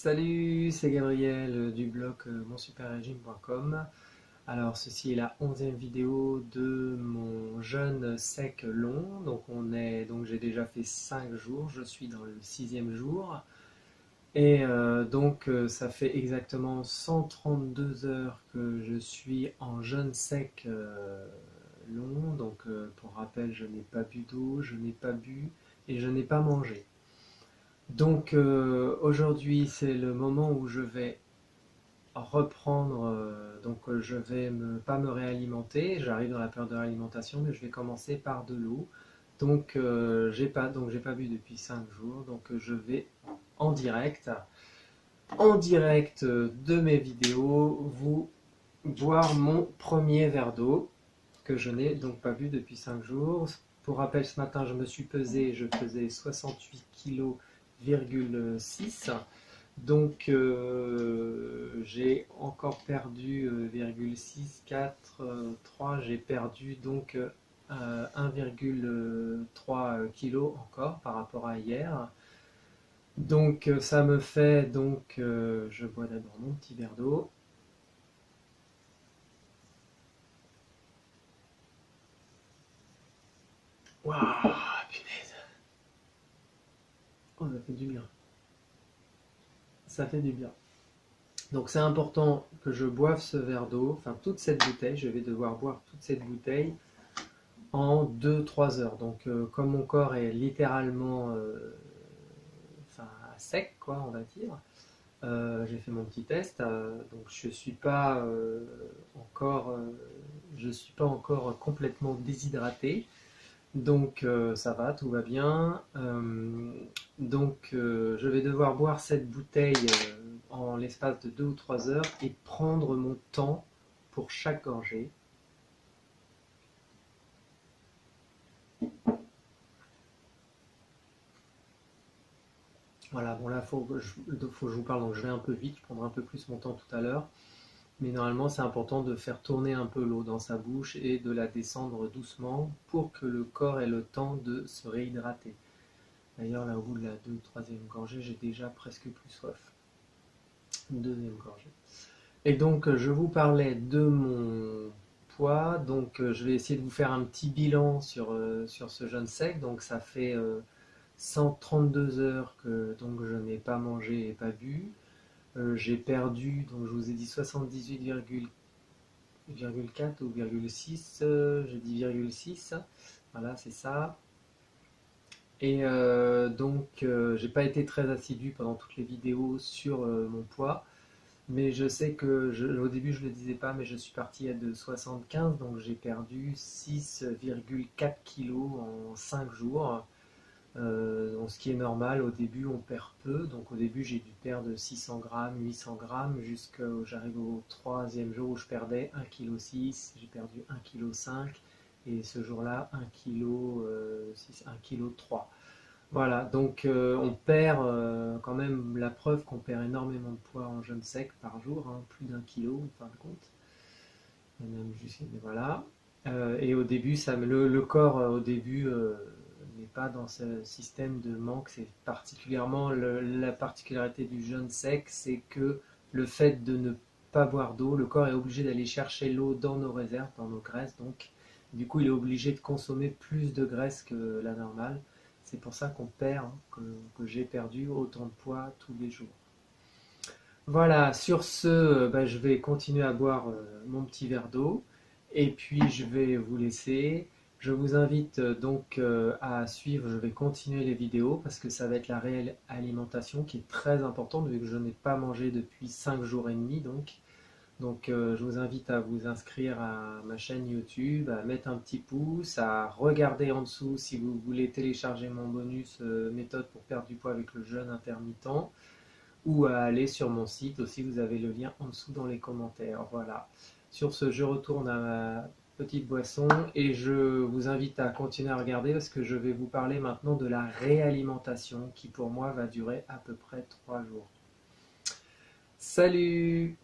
Salut, c'est Gabriel du blog monsuperrégime.com. Alors ceci est la 11e vidéo de mon jeûne sec long. Donc j'ai déjà fait 5 jours, je suis dans le 6e jour. Ça fait exactement 132 heures que je suis en jeûne sec long. Pour rappel, je n'ai pas bu d'eau, je n'ai pas bu et je n'ai pas mangé. Aujourd'hui, c'est le moment où je vais reprendre. Je vais pas me réalimenter. J'arrive dans la période de réalimentation, mais je vais commencer par de l'eau. J'ai pas bu depuis 5 jours. Je vais en direct, de mes vidéos, vous boire mon premier verre d'eau que je n'ai donc pas bu depuis 5 jours. Pour rappel, ce matin, je me suis pesé, je faisais 68,6 kg. J'ai encore perdu 0,6, 4, 3, j'ai perdu 1,3 kg encore par rapport à hier. Ça me fait je bois d'abord mon petit verre d'eau. Waouh, punaise. Oh, ça fait du bien. Ça fait du bien. Donc c'est important que je boive ce verre d'eau, enfin toute cette bouteille, je vais devoir boire toute cette bouteille en 2-3 heures. Comme mon corps est littéralement sec, quoi, on va dire, j'ai fait mon petit test, donc je suis pas encore complètement déshydraté. Ça va, tout va bien. Je vais devoir boire cette bouteille en l'espace de 2 ou 3 heures et prendre mon temps pour chaque gorgée. Voilà, bon là, faut que je vous parle, donc je vais un peu vite, je prendrai un peu plus mon temps tout à l'heure. Mais normalement, c'est important de faire tourner un peu l'eau dans sa bouche et de la descendre doucement pour que le corps ait le temps de se réhydrater. D'ailleurs, là, au bout de la 2e ou 3e gorgée, j'ai déjà presque plus soif. 2e gorgée. Je vous parlais de mon poids. Je vais essayer de vous faire un petit bilan sur ce jeûne sec. Ça fait 132 heures que je n'ai pas mangé et pas bu. J'ai perdu, je vous ai dit 78,4 ou 0,6, j'ai dit 0,6, voilà, c'est ça. J'ai pas été très assidu pendant toutes les vidéos sur mon poids, mais je sais que, au début je le disais pas, mais je suis parti à de 75, donc j'ai perdu 6,4 kg en 5 jours. Ce qui est normal, au début on perd peu, donc au début j'ai dû perdre 600 grammes, 800 grammes, j'arrive au 3e jour où je perdais 1,6 kg, j'ai perdu 1,5 kg, et ce jour-là 1,6 kg, 1,3 kg. Voilà, on perd quand même, la preuve qu'on perd énormément de poids en jeûne sec par jour, hein, plus d'1 kg en fin de compte. Voilà. Et au début, le corps, au début, n'est pas dans ce système de manque. C'est particulièrement la particularité du jeûne sec, c'est que le fait de ne pas boire d'eau, le corps est obligé d'aller chercher l'eau dans nos réserves, dans nos graisses. Du coup, il est obligé de consommer plus de graisse que la normale. C'est pour ça qu'on perd, hein, que j'ai perdu autant de poids tous les jours. Voilà, sur ce, je vais continuer à boire mon petit verre d'eau et puis je vais vous laisser. Je vous invite à suivre, je vais continuer les vidéos parce que ça va être la réelle alimentation qui est très importante vu que je n'ai pas mangé depuis 5 jours et demi. Je vous invite à vous inscrire à ma chaîne YouTube, à mettre un petit pouce, à regarder en dessous si vous voulez télécharger mon bonus méthode pour perdre du poids avec le jeûne intermittent, ou à aller sur mon site aussi, vous avez le lien en dessous dans les commentaires. Voilà. Sur ce, je retourne à ma petite boisson et je vous invite à continuer à regarder parce que je vais vous parler maintenant de la réalimentation qui pour moi va durer à peu près 3 jours. Salut!